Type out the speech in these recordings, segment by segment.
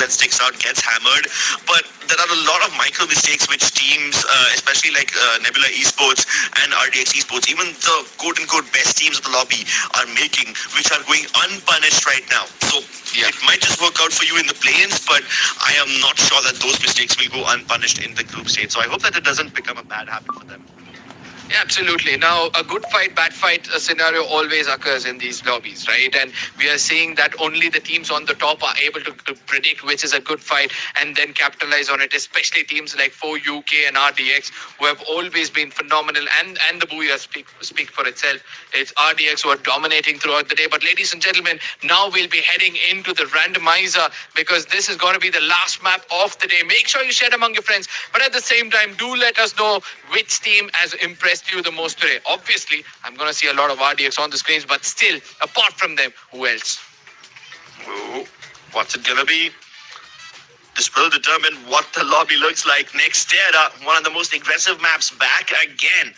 that sticks out gets hammered. But there are a lot of micro mistakes which teams, especially like Nebula Esports and RDX Esports, even the quote-unquote best teams of the lobby are making, which are going unpunished right now. So it might just work out for you in the play-ins, but I am not sure that those mistakes will go unpunished in the group stage. So I hope that it doesn't become a bad habit for them. Yeah, absolutely. Now, a good fight, bad fight scenario always occurs in these lobbies, right? And we are seeing that only the teams on the top are able to predict which is a good fight and then capitalize on it, especially teams like 4UK and RDX, who have always been phenomenal. And the Booyah speak for itself. It's RDX who are dominating throughout the day. But ladies and gentlemen, now we'll be heading into the randomizer because this is going to be the last map of the day. Make sure you share it among your friends. But at the same time, do let us know which team has impressed you the most today. Obviously, I'm going to see a lot of RDX on the screens, but still, apart from them, who else? Ooh, what's it gonna be? This will determine what the lobby looks like. Nextera, one of the most aggressive maps, back again.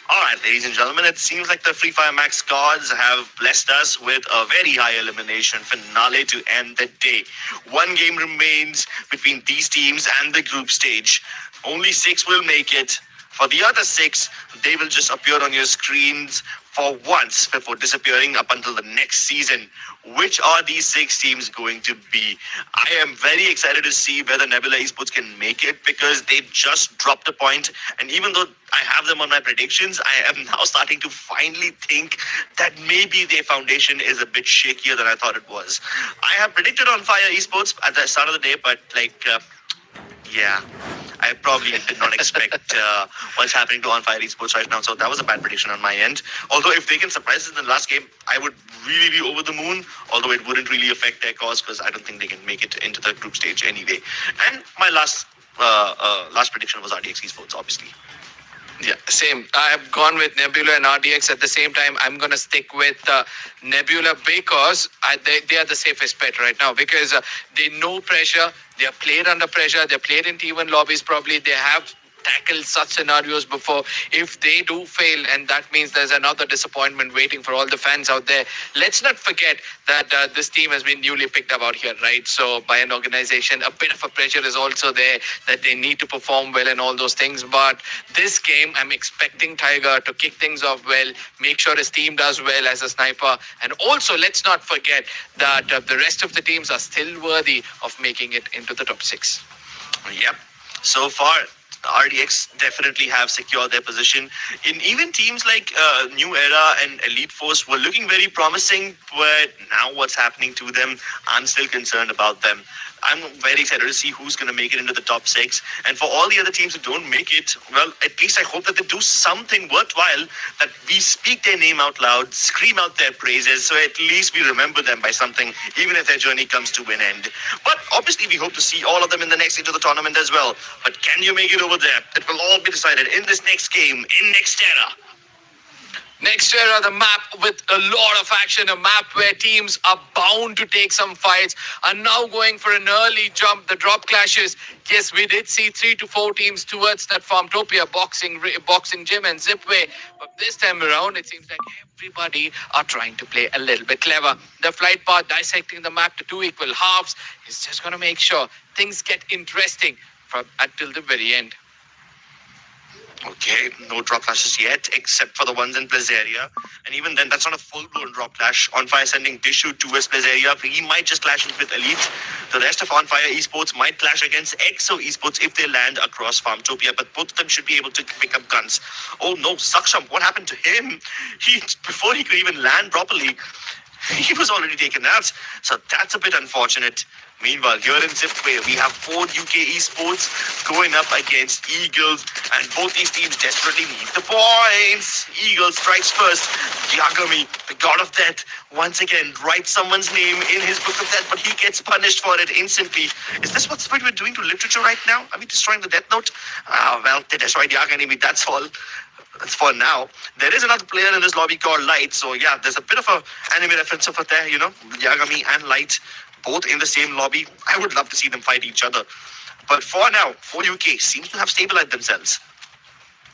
Alright, ladies and gentlemen, it seems like the Free Fire Max gods have blessed us with a very high elimination finale to end the day. One game remains between these teams and the group stage. Only 6 will make it. For the other 6, they will just appear on your screens for once before disappearing up until the next season. Which are these 6 teams going to be? I am very excited to see whether Nebula Esports can make it because they just dropped a point. And even though I have them on my predictions, I am now starting to finally think that maybe their foundation is a bit shakier than I thought it was. I have predicted on Fire Esports at the start of the day, but yeah, I probably did not expect what's happening to On Fire Esports right now. So that was a bad prediction on my end. Although if they can surprise us in the last game, I would really be over the moon. Although it wouldn't really affect their cause because I don't think they can make it into the group stage anyway. And my last prediction was RDX Esports, obviously. Yeah, same. I have gone with Nebula and RDX. At the same time, I'm going to stick with Nebula because they are the safest bet right now because they know pressure. They are played under pressure. They're played in T1 lobbies probably. They have tackled such scenarios before. If they do fail, and that means there's another disappointment waiting for all the fans out there. Let's not forget that this team has been newly picked up out here, right? So by an organization, a bit of a pressure is also there that they need to perform well and all those things. But this game, I'm expecting Tiger to kick things off well, make sure his team does well as a sniper. And also, let's not forget that the rest of the teams are still worthy of making it into the top 6. Yep. So far, RDX definitely have secured their position. In even teams like New Era and Elite Force were looking very promising, but now what's happening to them, I'm still concerned about them. I'm very excited to see who's going to make it into the top 6. And for all the other teams who don't make it, well, at least I hope that they do something worthwhile, that we speak their name out loud, scream out their praises, so at least we remember them by something, even if their journey comes to an end. But obviously, we hope to see all of them in the next stage of the tournament as well. But can you make it over there? It will all be decided in this next game, in Nextera. Nextera, the map with a lot of action, a map where teams are bound to take some fights, are now going for an early jump. The drop clashes. Yes, we did see 3 to 4 teams towards that Farmtopia, Boxing Gym and Zipway. But this time around, it seems like everybody are trying to play a little bit clever. The flight path dissecting the map to 2 equal halves is just going to make sure things get interesting until the very end. Okay, no drop clashes yet, except for the ones in Plazaria. And even then, that's not a full-blown drop clash. On Fire sending Dishu towards Plazaria. He might just clash with Elite. The rest of On Fire Esports might clash against EXO Esports if they land across Farmtopia, but both of them should be able to pick up guns. Oh no, Saksham, what happened to him? Before he could even land properly, he was already taken out. So that's a bit unfortunate. Meanwhile, here in Zipway, we have 4 UK Esports going up against Eagles, and both these teams desperately need the points. Eagles strikes first. Yagami, the god of death, once again writes someone's name in his book of death, but he gets punished for it instantly. Is this what we're doing to literature right now? Are we destroying the Death Note? Well, they destroyed Yagami, that's all. That's for now. There is another player in this lobby called Light, so yeah, there's a bit of a anime reference over there, you know, Yagami and Light, both in the same lobby. I would love to see them fight each other. But for now, 4UK seems to have stabilized themselves.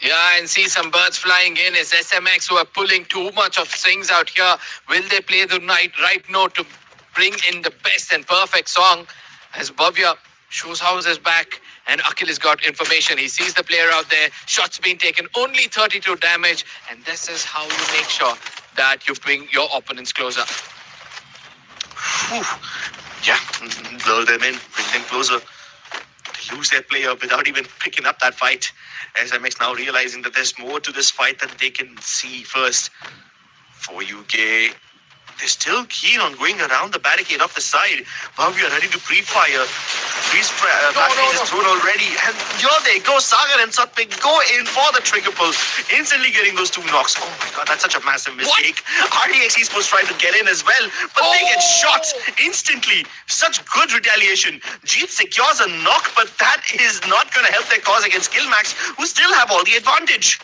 Yeah, and see some birds flying in. It's SMX who are pulling too much of strings out here. Will they play the right note to bring in the best and perfect song? as Bhavya shows how his back, and Akhil has got information. He sees the player out there. Shots being taken, only 32 damage, and this is how you make sure that you bring your opponents closer. Whew. Yeah, lure them in, bring them closer. They lose their player without even picking up that fight. SMX now realizing that there's more to this fight that they can see first. For UK, they're still keen on going around the barricade off the side. Wow, we are ready to pre-fire. Battery is thrown already. And here they go. Sagar and Satvik go in for the trigger pull. Instantly getting those two knocks. Oh my god, that's such a massive mistake. RDX Esports trying to get in as well. But they get shot instantly. Such good retaliation. Jeet secures a knock, but that is not going to help their cause against Killmax, who still have all the advantage.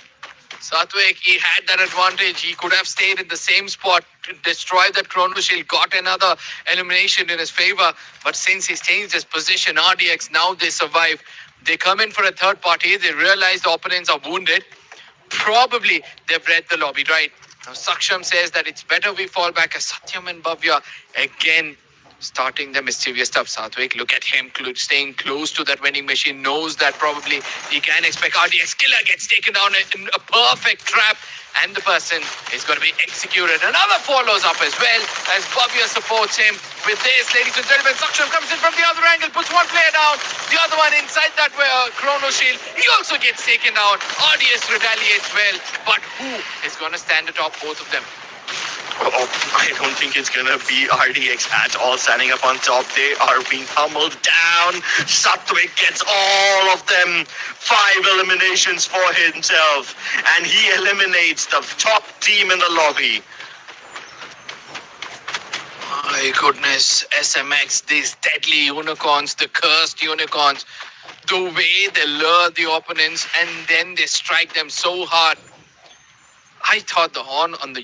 Satvik, he had that advantage. He could have stayed in the same spot, destroyed that Chrono Shield, got another elimination in his favor. But since he's changed his position, RDX, now they survive. They come in for a third party. They realize the opponents are wounded. Probably they've read the lobby, right? Now Saksham says that it's better we fall back as Satyam and Bhavya again starting the mischievous stuff. Satvik, look at him staying close to that vending machine, knows that probably he can expect RDX. Killer gets taken down in a perfect trap, and the person is going to be executed. Another follows up as well as Bhavya supports him with this. Ladies and gentlemen, Saksham comes in from the other angle, puts one player down, the other one inside that Chrono Shield. He also gets taken down. RDS retaliates well, but who is going to stand atop both of them? Oh, I don't think it's gonna be RDX at all standing up on top. They are being pummeled down. Satvik gets all of them. 5 eliminations for himself. And he eliminates the top team in the lobby. My goodness, SMX, these deadly unicorns, the cursed unicorns, the way they lure the opponents and then they strike them so hard. I thought the horn on the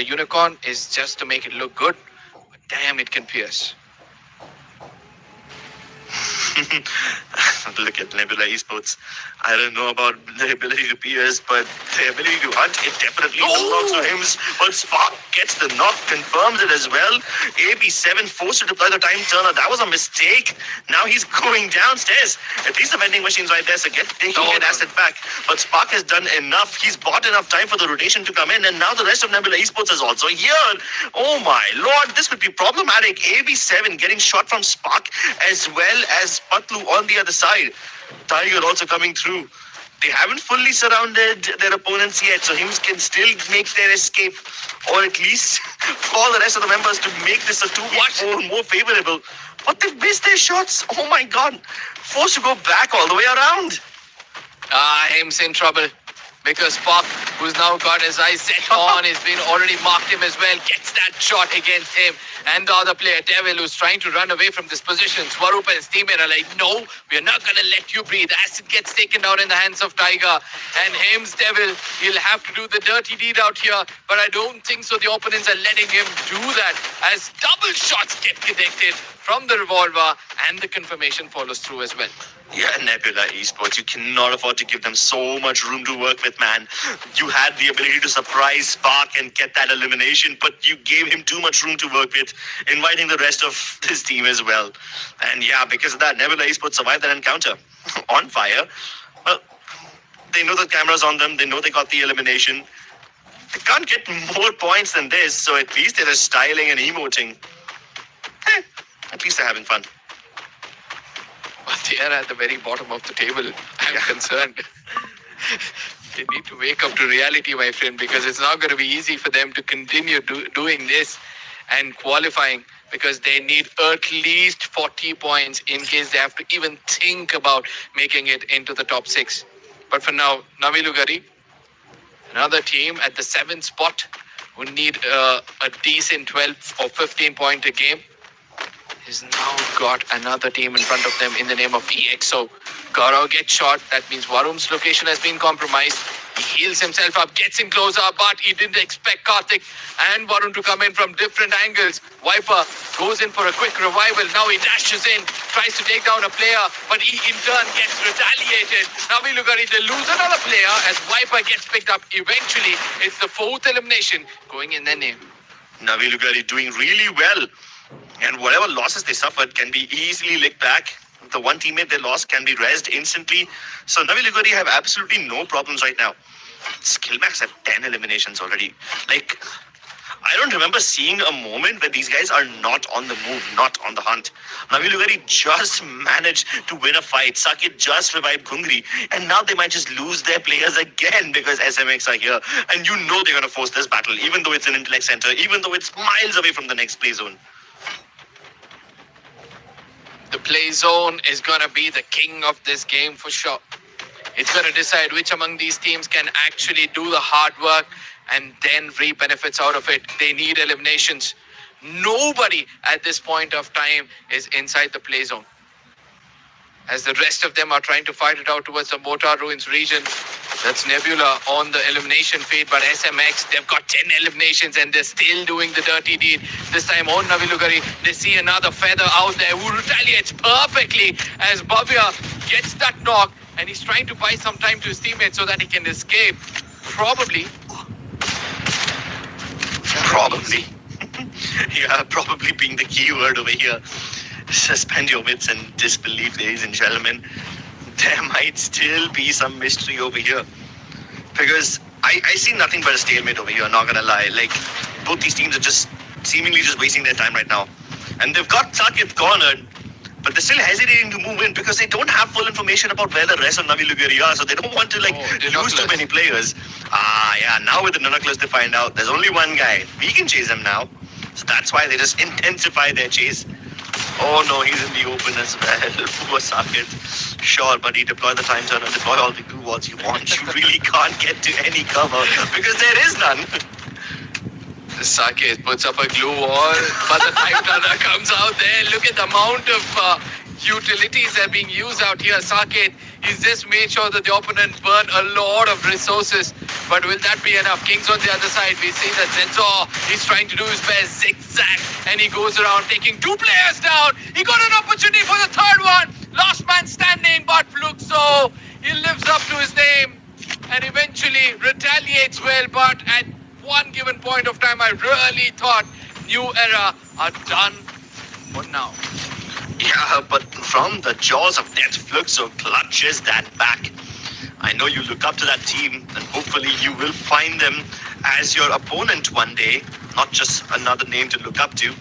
unicorn is just to make it look good, but damn, it can pierce. Look at Nebula Esports. I don't know about the ability to pierce, but the ability to hunt, it definitely belongs to him. But Spark gets the knock, confirms it as well. AB7 forced to deploy the time turner. That was a mistake. Now he's going downstairs. At least the vending machine's right there, so he can get asset back. But Spark has done enough. He's bought enough time for the rotation to come in, and now the rest of Nebula Esports is also here. Oh my lord, this could be problematic. AB7 getting shot from Spark as well as Patlu on the other side. Tiger also coming through. They haven't fully surrounded their opponents yet, so Hims can still make their escape, or at least for the rest of the members to make this a 2v4 more favorable. But they've missed their shots. Oh my god. Forced to go back all the way around. Hims in trouble. Because Spark, who's now got his eyes set on, has been already marked him as well, gets that shot against him. And the other player, Devil, who's trying to run away from this position. Swarup and his teammate are like, no, we're not going to let you breathe. Acid gets taken down in the hands of Tiger. And Hims, Devil, he'll have to do the dirty deed out here. But I don't think so. The opponents are letting him do that as double shots get connected from the revolver. And the confirmation follows through as well. Yeah, Nebula Esports, you cannot afford to give them so much room to work with, man. You had the ability to surprise Spark and get that elimination, but you gave him too much room to work with, inviting the rest of his team as well. And yeah, because of that, Nebula Esports survived that encounter. On fire. Well, they know the camera's on them. They know they got the elimination. They can't get more points than this, so at least they're just styling and emoting. At least they're having fun. But they are at the very bottom of the table. I'm concerned. They need to wake up to reality, my friend, because it's not going to be easy for them to continue doing this and qualifying, because they need at least 40 points in case they have to even think about making it into the top 6. But for now, Navi Lugari, another team at the 7th spot, who need a decent 12 or 15 point a game, has now got another team in front of them in the name of EXO. Gaurav gets shot. That means Varun's location has been compromised. He heals himself up, gets in closer, but he didn't expect Karthik and Varun to come in from different angles. Viper goes in for a quick revival. Now he dashes in, tries to take down a player, but he in turn gets retaliated. Navi Lugari, they lose another player as Viper gets picked up. Eventually, it's the 4th elimination going in their name. Navi Lugari doing really well. And whatever losses they suffered can be easily licked back. The one teammate they lost can be rezzed instantly. So Navi Liguri have absolutely no problems right now. Skillmax have 10 eliminations already. Like, I don't remember seeing a moment where these guys are not on the move, not on the hunt. Navi Lugari just managed to win a fight. Sakit just revived Gungri, and now they might just lose their players again because SMX are here. And you know they're going to force this battle, even though it's an intellect center, even though it's miles away from the next play zone. The play zone is going to be the king of this game for sure. It's going to decide which among these teams can actually do the hard work and then reap benefits out of it. They need eliminations. Nobody at this point of time is inside the play zone, as the rest of them are trying to fight it out towards the Mortar Ruins region. That's Nebula on the elimination feed, but SMX, they've got 10 eliminations and they're still doing the dirty deed. This time on Navi Lugari, they see another feather out there who retaliates perfectly as Bhavya gets that knock, and he's trying to buy some time to his teammates so that he can escape. Probably. Yeah, probably being the key word over here. Suspend your wits and disbelief, ladies and gentlemen. There might still be some mystery over here. Because I see nothing but a stalemate over here, not gonna lie. Like, both these teams are just seemingly just wasting their time right now. And they've got Sakit cornered, but they're still hesitating to move in because they don't have full information about where the rest of Navi Lugari are, so they don't want to lose too many players. Yeah, now with the Nunnaklus they find out there's only one guy. We can chase him now. So that's why they just intensify their chase. Oh no, he's in the open as well. Poor Sakit. Sure, buddy, deploy the time turner, deploy all the glue walls you want. You really can't get to any cover because there is none. Sakit puts up a glue wall, but the time turner comes out there. Look at the amount of utilities that are being used out here. Sakit, he's just made sure that the opponent burn a lot of resources. But will that be enough? Kings on the other side. We see that Zenzor, he's trying to do his best. Zigzag. And he goes around taking 2 players down. He got an opportunity for the third one. Last man standing, but Fluxo, he lives up to his name and eventually retaliates well. But at one given point of time, I really thought New Era are done for now. Yeah, but from the jaws of death, Fluxo clutches that back. I know you look up to that team, and hopefully you will find them as your opponent one day, not just another name to look up to.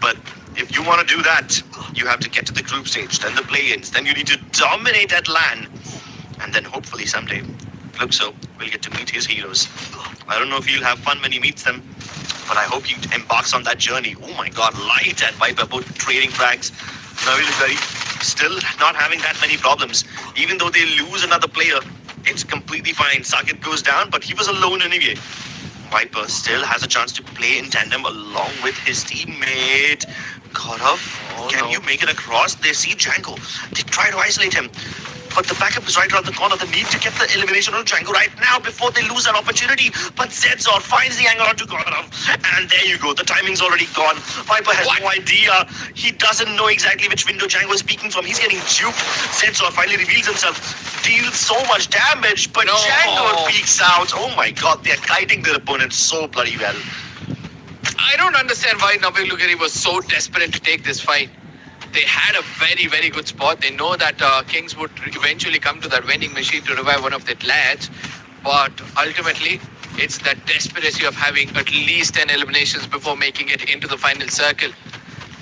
But if you want to do that, you have to get to the group stage, then the play-ins, then you need to dominate at LAN, and then hopefully someday Fluxo will get to meet his heroes. I don't know if he'll have fun when he meets them, but I hope he embarks on that journey. Oh my god, Light and Viper both trading frags. Navi Lugari still not having that many problems. Even though they lose another player, it's completely fine. Sakit goes down, but he was alone anyway. Viper still has a chance to play in tandem along with his teammate. Gaurav, can you make it across? They see Django. They try to isolate him. But the backup is right around the corner. They need to get the elimination on Django right now before they lose that opportunity. But Zedzor finds the angle onto Gaurav. And there you go. The timing's already gone. Viper has no idea. He doesn't know exactly which window Django is peeking from. He's getting duped. Zedzor finally reveals himself. Deals so much damage, but Django peeks out. Oh my god, they're kiting their opponent so bloody well. I don't understand why Navi Lugari was so desperate to take this fight. They had a very, very good spot. They know that Kings would eventually come to that vending machine to revive one of their lads. But ultimately, it's that desperation of having at least 10 eliminations before making it into the final circle.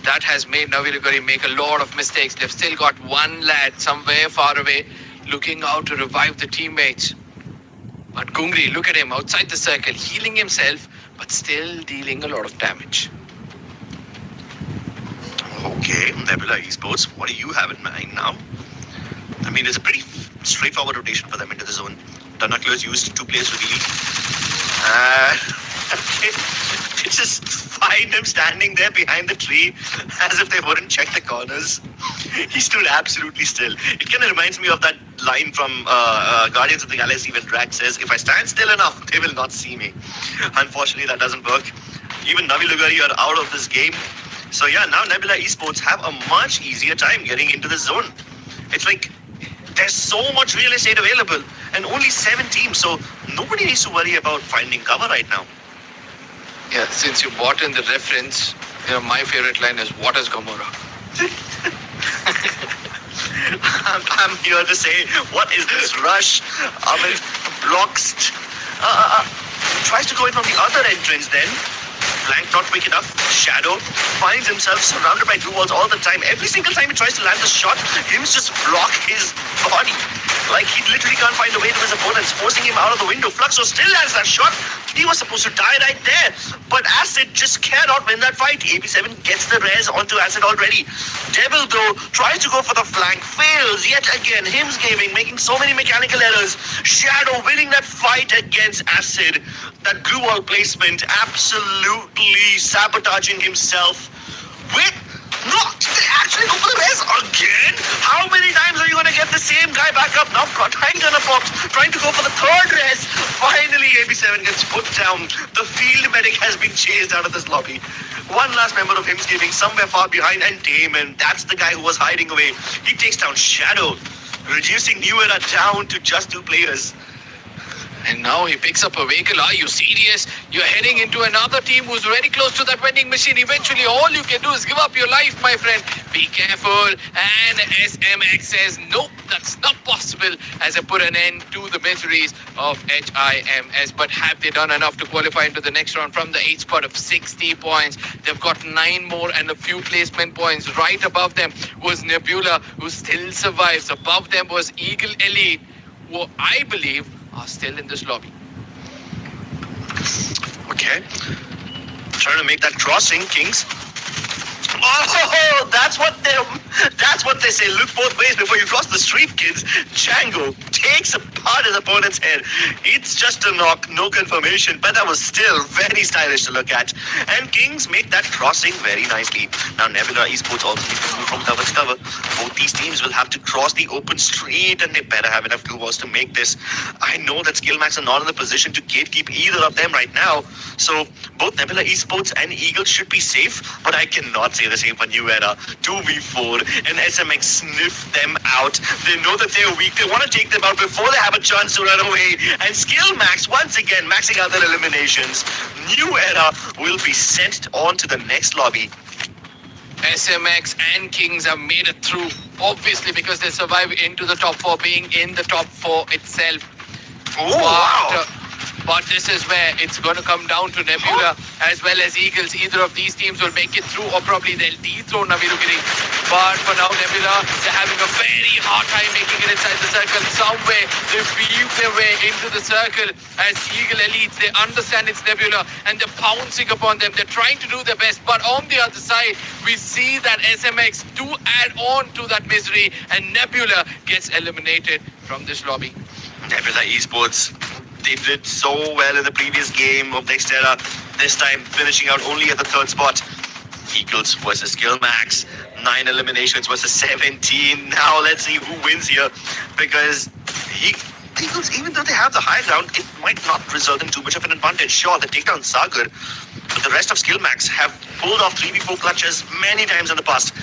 That has made Navi Lugari make a lot of mistakes. They've still got one lad somewhere far away looking out to revive the teammates. But Gungri, look at him outside the circle, healing himself, but still dealing a lot of damage. Okay, Nebula Esports, what do you have in mind now? I mean, it's a pretty straightforward rotation for them into the zone. Nunnaklus used 2 players revealed. They just find him standing there behind the tree as if they wouldn't check the corners. He stood absolutely still. It kind of reminds me of that line from Guardians of the Galaxy when Drax says, "If I stand still enough, they will not see me." Unfortunately, that doesn't work. Even Navi Lugari are out of this game. So yeah, now Nebula Esports have a much easier time getting into the zone. It's like there's so much real estate available and only 7 teams, so nobody needs to worry about finding cover right now. Yeah, since you brought in the reference, My favorite line is, "What is Gamora?" I'm here to say, what is this rush? Amit blocks. Tries to go in from the other entrance then. Flank not quick enough. Shadow finds himself surrounded by blue walls all the time. Every single time he tries to land the shot, Hims just block his body. Like he literally can't find a way to his opponents, forcing him out of the window. Fluxo still has that shot. He was supposed to die right there. But Acid just cannot win that fight. AB7 gets the res onto Acid already. Devil, though, tries to go for the flank. Fails yet again. Hims Gaming making so many mechanical errors. Shadow winning that fight against Acid. That blue wall placement absolutely sabotaging himself. With no, they actually go for the res again? How many times are you going to get the same guy back up? Now Time Gunner popped, trying to go for the third res. Finally, AB7 gets put down. The field medic has been chased out of this lobby. One last member of Hims Gaming somewhere far behind, and Damon, that's the guy who was hiding away. He takes down Shadow, reducing New Era down to just 2 players. And now he picks up a vehicle. Are you serious? You're heading into another team who's very close to that vending machine. Eventually, all you can do is give up your life, my friend. Be careful. And SMX says, nope, that's not possible, as I put an end to the miseries of HIMS. But have they done enough to qualify into the next round from the 8th spot of 60 points? They've got 9 more and a few placement points. Right above them was Nebula, who still survives. Above them was Eagle Elite, who I believe are still in this lobby. Okay. Trying to make that crossing, Kings. Oh, that's what they say. Look both ways before you cross the street, kids. Django takes apart his opponent's head. It's just a knock, no confirmation, but that was still very stylish to look at. And Kings make that crossing very nicely. Now Nebula Esports also needs to move from cover to cover. Both these teams will have to cross the open street, and they better have enough blue walls to make this. I know that Skillmax are not in the position to gatekeep either of them right now, so both Nebula Esports and Eagle should be safe, but I cannot say the same for New Era. 2v4 and SMX sniff them out. They know that they're weak. They want to take them out before they have a chance to run away. And Skillmax once again maxing out their eliminations. New Era will be sent on to the next lobby. SMX and Kings have made it through, obviously because they survived into the top 4, being in the top 4 itself. Oh, wow. But this is where it's going to come down to Nebula as well as Eagles. Either of these teams will make it through, or probably they'll dethrone Navirugiri. But for now, Nebula, they're having a very hard time making it inside the circle. Somewhere they weave their way into the circle as Eagle Elites. They understand it's Nebula and they're pouncing upon them. They're trying to do their best. But on the other side, we see that SMX do add on to that misery, and Nebula gets eliminated from this lobby. Nebula Esports, they did so well in the previous game of Next Era. This time finishing out only at the 3rd spot. Eagles versus Skillmax. 9 eliminations versus 17. Now let's see who wins here. Because Eagles, even though they have the high ground, it might not result in too much of an advantage. Sure, they take down Sagar, but the rest of Skillmax have pulled off 3v4 clutches many times in the past.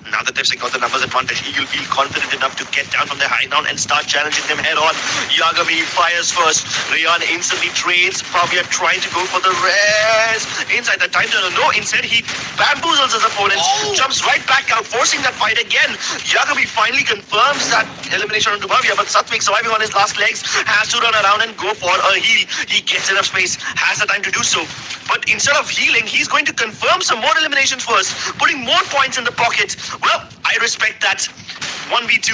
Now that they've secured the numbers advantage, Eagle feel confident enough to get down from their high ground and start challenging them head on. Yagami fires first. Rayan instantly trades. Pravia trying to go for the res. Inside the time tunnel. No, instead he bamboozles his opponents. Jumps right back out, forcing that fight again. Yagami finally confirms that elimination onto Pravia, but Satvik, surviving on his last legs, has to run around and go for a heal. He gets enough space, has the time to do so. But instead of healing, he's going to confirm some more eliminations first, putting more points in the pocket. Well, I respect that. 1v2.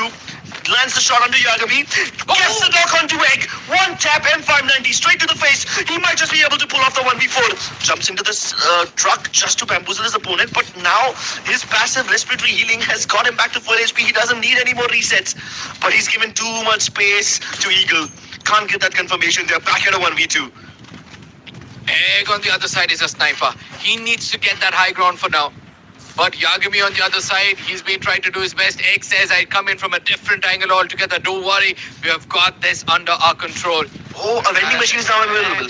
Lands the shot onto Yagami. Gets the knock onto Egg. One tap, M590 straight to the face. He might just be able to pull off the 1v4. Jumps into this truck just to bamboozle his opponent. But now his passive respiratory healing has got him back to full HP. He doesn't need any more resets. But he's given too much space to Eagle. Can't get that confirmation. They're back at a 1v2. Egg on the other side is a sniper. He needs to get that high ground for now. But Yagami on the other side, he's been trying to do his best. Egg says, I'd come in from a different angle altogether. Don't worry, we have got this under our control. Oh, a vending machine is now available.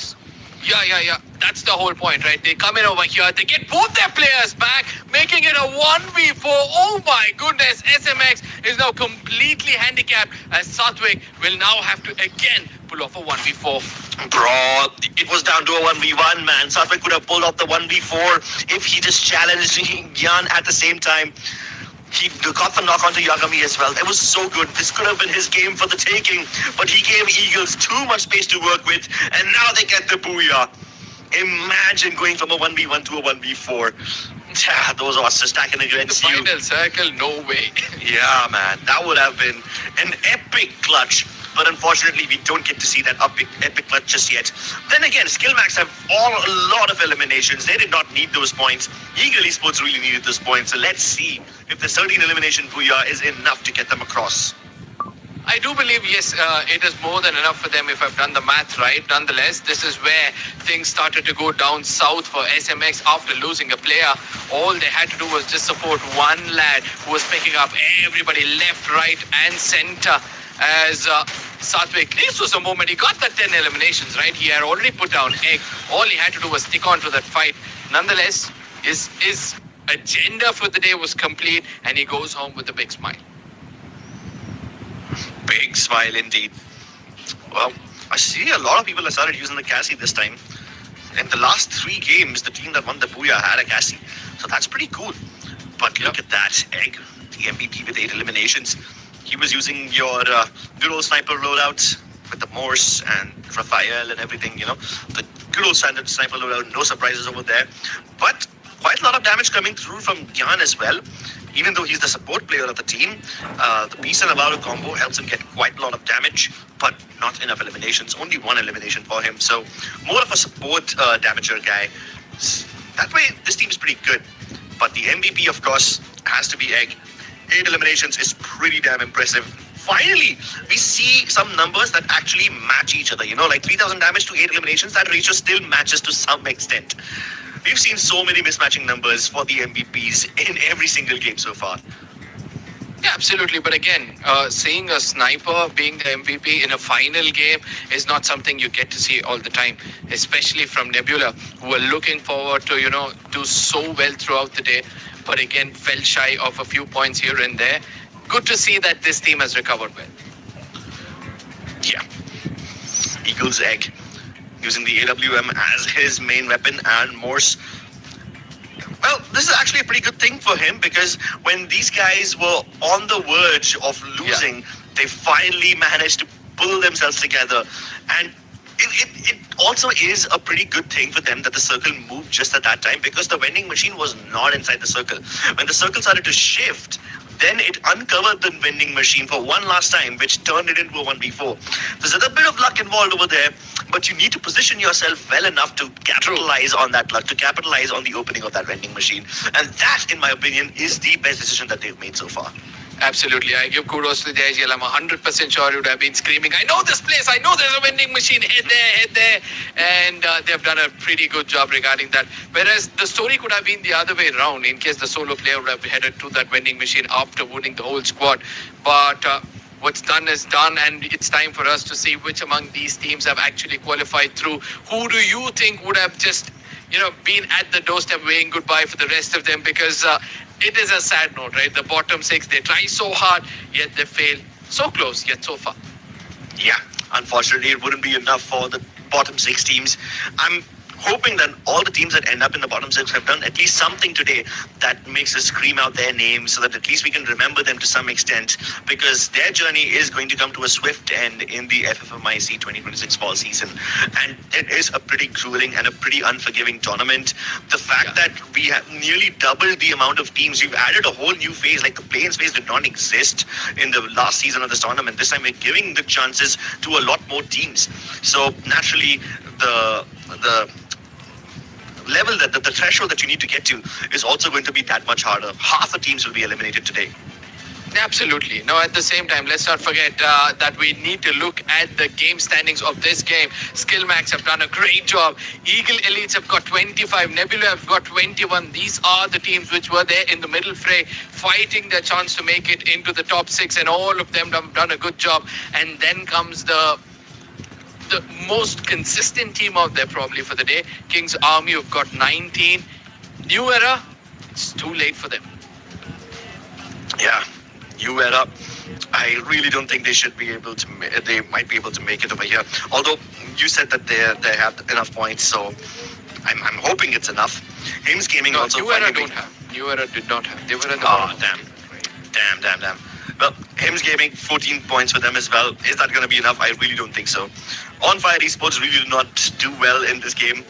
Yeah. That's the whole point, right? They come in over here, they get both their players back, making it a 1v4. Oh my goodness, SMX is now completely handicapped as Satvik will now have to again pull off a 1v4. Bro, it was down to a 1v1, man. Satwik could have pulled off the 1v4 if he just challenged Gyan at the same time. He got the knock onto Yagami as well. It was so good. This could have been his game for the taking, but he gave Eagles too much space to work with, and now they get the booyah. Imagine going from a 1v1 to a 1v4. Those odds are stacking The against you. final circle, no way. Yeah, man, that would have been an epic clutch. But unfortunately, we don't get to see that epic clutch just yet. Then again, Skillmax have a lot of eliminations. They did not need those points. Eagle Esports really needed those points. So let's see if the 13 elimination booyah is enough to get them across. I do believe, yes, it is more than enough for them if I've done the math right. Nonetheless, this is where things started to go down south for SMX after losing a player. All they had to do was just support one lad who was picking up everybody left, right, and center. As Satwik, this was a moment he got the 10 eliminations, right? He had already put down Egg. All he had to do was stick on to that fight. Nonetheless, his agenda for the day was complete, and he goes home with a big smile. Big smile indeed. Well, I see a lot of people have started using the Cassie this time. In the last 3 games, the team that won the Booyah had a Cassie. So that's pretty cool. But look at that, Egg, the MVP with 8 eliminations. He was using your good old sniper loadout with the Morse and Raphael and everything, you know. The good old standard sniper loadout, no surprises over there. But quite a lot of damage coming through from Gyan as well. Even though he's the support player of the team, the Beast and Avaru combo helps him get quite a lot of damage, but not enough eliminations. Only 1 elimination for him. So more of a support damager guy. That way, this team is pretty good. But the MVP, of course, has to be Egg. 8 eliminations is pretty damn impressive. Finally, we see some numbers that actually match each other. You know, like 3,000 damage to 8 eliminations, that ratio still matches to some extent. We've seen so many mismatching numbers for the MVPs in every single game so far. Yeah, absolutely. But again, seeing a sniper being the MVP in a final game is not something you get to see all the time, especially from Nebula, who are looking forward to, do so well throughout the day. But again, fell shy of a few points here and there. Good to see that this team has recovered well. Yeah. Eagle's Egg, using the AWM as his main weapon and Morse. Well, this is actually a pretty good thing for him because when these guys were on the verge of losing, they finally managed to pull themselves together. And it also is a pretty good thing for them that the circle moved just at that time because the vending machine was not inside the circle. When the circle started to shift, then it uncovered the vending machine for one last time, which turned it into a 1v4. There's a bit of luck involved over there, but you need to position yourself well enough to capitalize on that luck, to capitalize on the opening of that vending machine. And that, in my opinion, is the best decision that they've made so far. Absolutely. I give kudos to the IGL. I'm 100% sure you would have been screaming, I know this place, I know there's a vending machine, head there. And they've done a pretty good job regarding that. Whereas the story could have been the other way around in case the solo player would have headed to that vending machine after winning the whole squad. But what's done is done, and it's time for us to see which among these teams have actually qualified through. Who do you think would have just been at the doorstep waving goodbye for the rest of them? Because it is a sad note, right? The bottom 6, they try so hard, yet they fail. So close, yet so far. Yeah, unfortunately, it wouldn't be enough for the bottom 6 teams. I'm hoping that all the teams that end up in the bottom 6 have done at least something today that makes us scream out their names so that at least we can remember them to some extent, because their journey is going to come to a swift end in the FFMIC 2026 fall season. And it is a pretty grueling and a pretty unforgiving tournament. The fact that we have nearly doubled the amount of teams, we've added a whole new phase, like the play-ins phase did not exist in the last season of this tournament. This time we're giving the chances to a lot more teams. So naturally, the level that the threshold that you need to get to is also going to be that much harder. Half the teams will be eliminated today. Absolutely. Now, at the same time, let's not forget that we need to look at the game standings of this game. Skillmax have done a great job. Eagle Elites have got 25. Nebula have got 21. These are the teams which were there in the middle fray, fighting their chance to make it into the top 6, and all of them have done a good job. And then comes the most consistent team out there probably for the day, King's Army, who've got 19. New Era, it's too late for them. Yeah, New Era, I really don't think they should be able to. They might be able to make it over here. Although you said that they have enough points, so I'm hoping it's enough. Hims Gaming No, also New Era finally. don't have. New Era did not have. They were at the Oh, bottom. damn. Damn. Well, Hims Gaming, 14 points for them as well. Is that going to be enough? I really don't think so. On Fire Esports really did not do well in this game.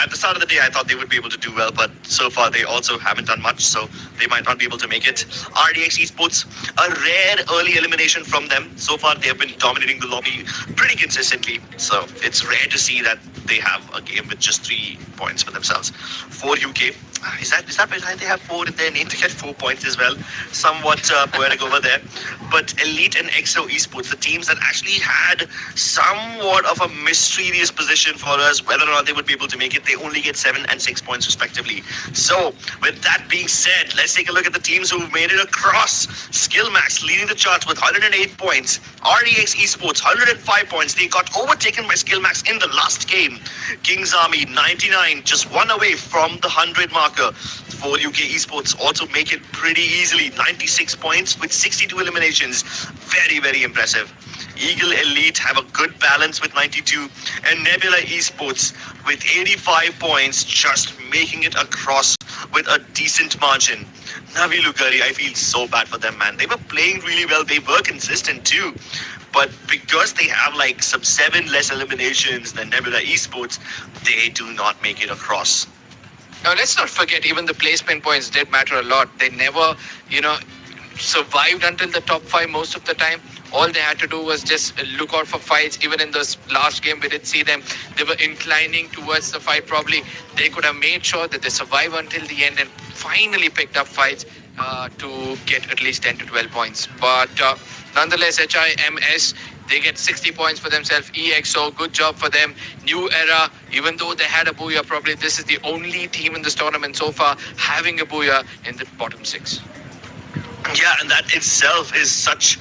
At the start of the day, I thought they would be able to do well, but so far they also haven't done much, so they might not be able to make it. RDX Esports, a rare early elimination from them. So far, they have been dominating the lobby pretty consistently, so it's rare to see that they have a game with just 3 points for themselves. 4 UK. Is that why they have 4 in their name to get 4 points as well? Somewhat poetic over there. But Elite and EXO Esports, the teams that actually had somewhat of a mysterious position for us, whether or not they would be able to make it, they only get 7 and 6 points respectively. So, with that being said, let's take a look at the teams who've made it across. Skillmax leading the charts with 108 points. RDX Esports, 105 points. They got overtaken by Skillmax in the last game. Kings Army, 99, just 1 away from the 100 marker. 4 UK Esports also make it pretty easily. 96 points with 62 eliminations. Very, very impressive. Eagle Elite have a good balance with 92. And Nebula Esports with 85 points, just making it across with a decent margin. Navi Lugari, I feel so bad for them, man. They were playing really well. They were consistent too. But because they have like some 7 less eliminations than Nebula Esports, they do not make it across. Now, let's not forget, even the placement points did matter a lot. They never, survived until the top 5 most of the time. All they had to do was just look out for fights. Even in this last game, we did see them. They were inclining towards the fight. Probably they could have made sure that they survive until the end and finally picked up fights to get at least 10 to 12 points. But nonetheless, HIMS, they get 60 points for themselves. EXO, good job for them. New Era, even though they had a booyah, probably this is the only team in this tournament so far having a booyah in the bottom 6. Yeah, and that itself is such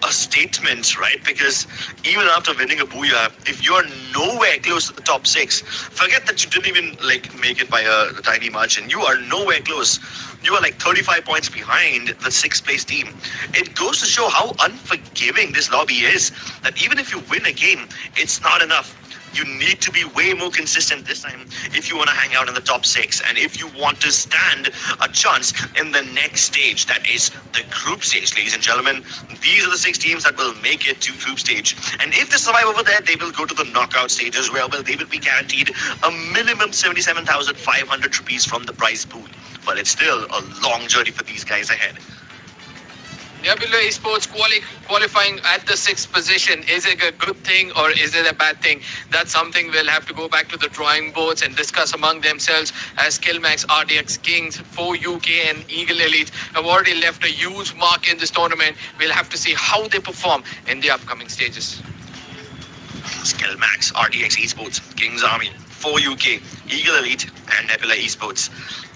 a statement, right? Because even after winning a booyah, if you're nowhere close to the top 6, forget that you didn't even make it by a tiny margin. You are nowhere close. You are like 35 points behind the 6th place team. It goes to show how unforgiving this lobby is, that even if you win a game, it's not enough. You need to be way more consistent this time if you want to hang out in the top 6 and if you want to stand a chance in the next stage, that is the group stage, ladies and gentlemen. These are the 6 teams that will make it to group stage. And if they survive over there, they will go to the knockout stage as well, where they will be guaranteed a minimum 77,500 rupees from the prize pool. But it's still a long journey for these guys ahead. Nebula Esports qualifying at the 6th position. Is it a good thing or is it a bad thing? That's something we'll have to go back to the drawing boards and discuss among themselves, as Skillmax, RDX Kings, 4 UK and Eagle Elite have already left a huge mark in this tournament. We'll have to see how they perform in the upcoming stages. Skillmax, RDX Esports, Kings Army, 4 UK, Eagle Elite, and Nebula Esports.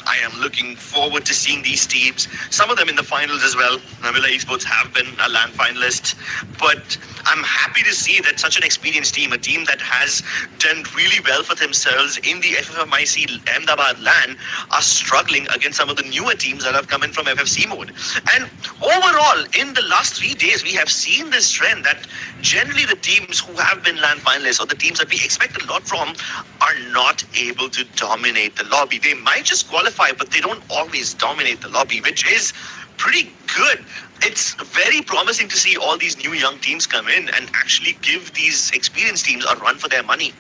I am looking forward to seeing these teams, some of them in the finals as well. Nebula Esports have been a LAN finalist, but I'm happy to see that such an experienced team, a team that has done really well for themselves in the FFMIC Ahmedabad LAN, are struggling against some of the newer teams that have come in from FFC mode. And overall, in the last 3 days, we have seen this trend that generally the teams who have been LAN finalists, or the teams that we expect a lot from, are not able to dominate the lobby. They might just qualify, but they don't always dominate the lobby, which is pretty good. It's very promising to see all these new young teams come in and actually give these experienced teams a run for their money.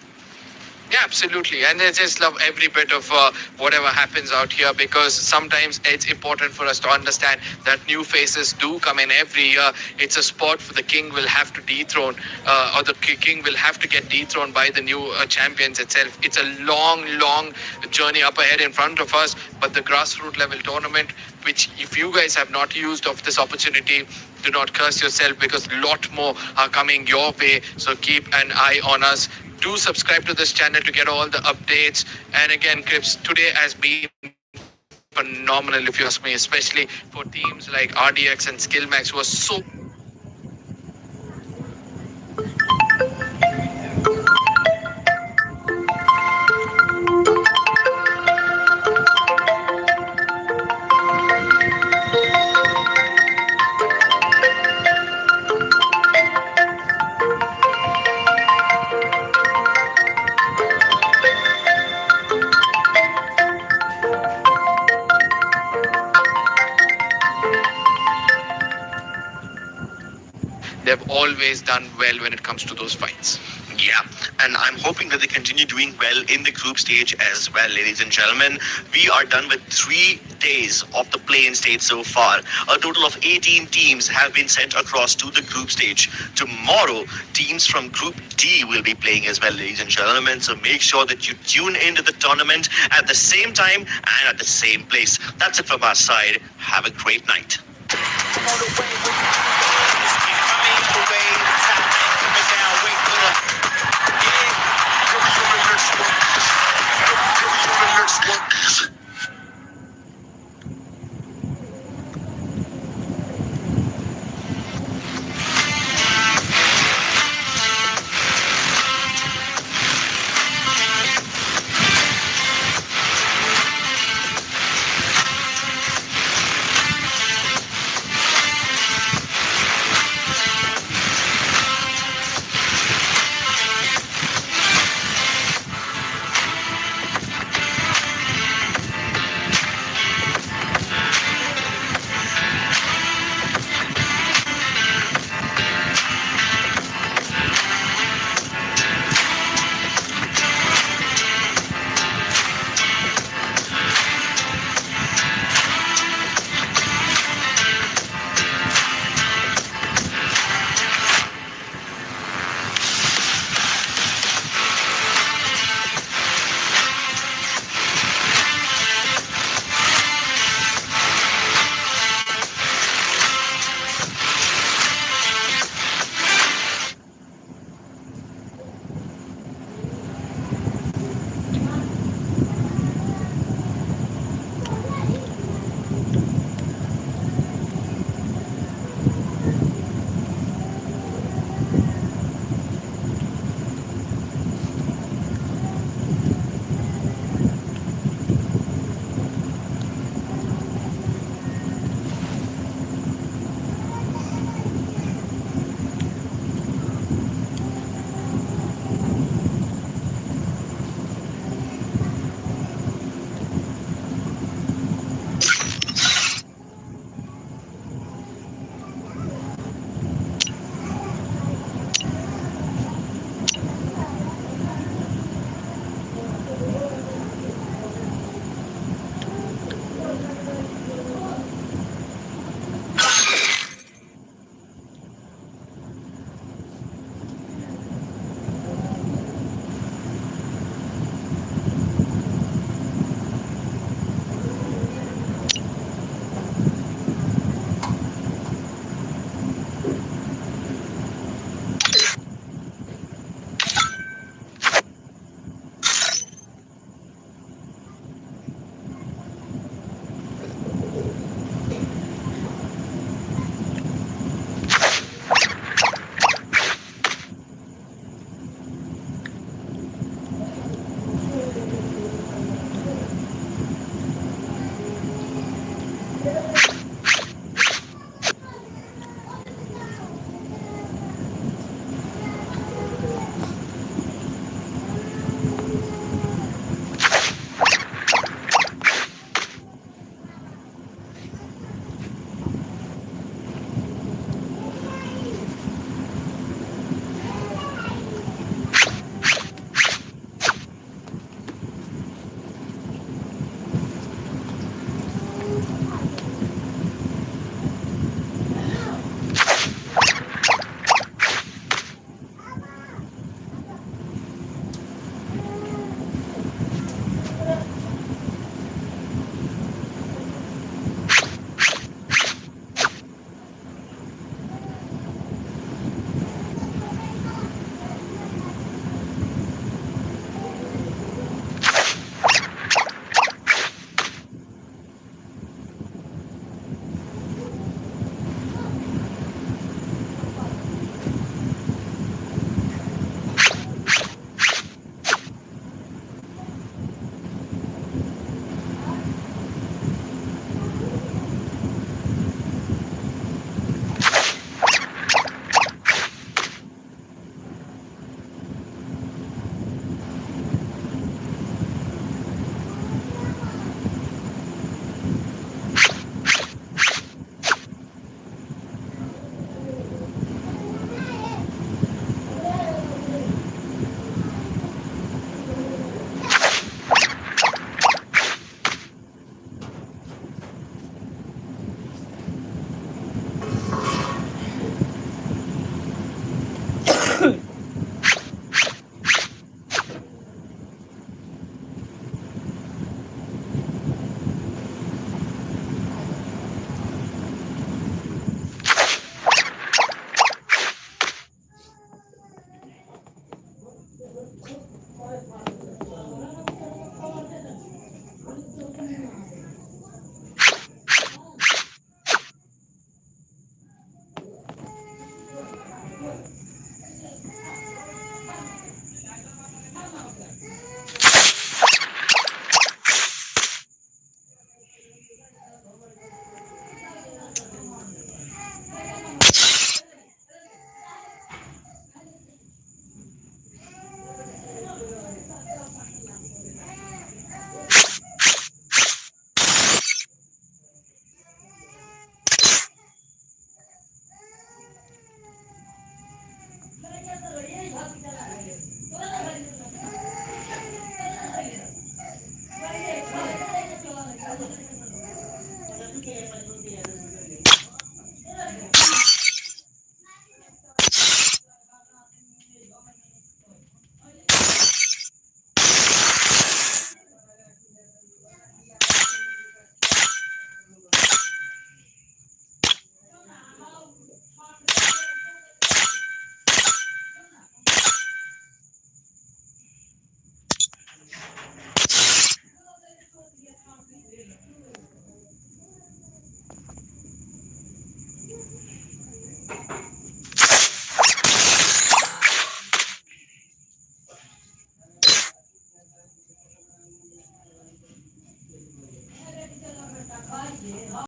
Yeah, absolutely. And I just love every bit of whatever happens out here, because sometimes it's important for us to understand that new faces do come in every year. It's a spot for the king will have to dethrone, or the king will have to get dethroned by the new champions itself. It's a long journey up ahead in front of us, but the grassroots level tournament, which if you guys have not used of this opportunity, do not curse yourself, because a lot more are coming your way. So keep an eye on us. Do subscribe to this channel to get all the updates. And again, Crips, today has been phenomenal, if you ask me, especially for teams like RDX and Skillmax, who are so they've always done well when it comes to those fights. Yeah, and I'm hoping that they continue doing well in the group stage as well, ladies and gentlemen. We are done with 3 days of the play-in stage so far. A total of 18 teams have been sent across to the group stage. Tomorrow, teams from Group D will be playing as well, ladies and gentlemen. So make sure that you tune into the tournament at the same time and at the same place. That's it from our side. Have a great night.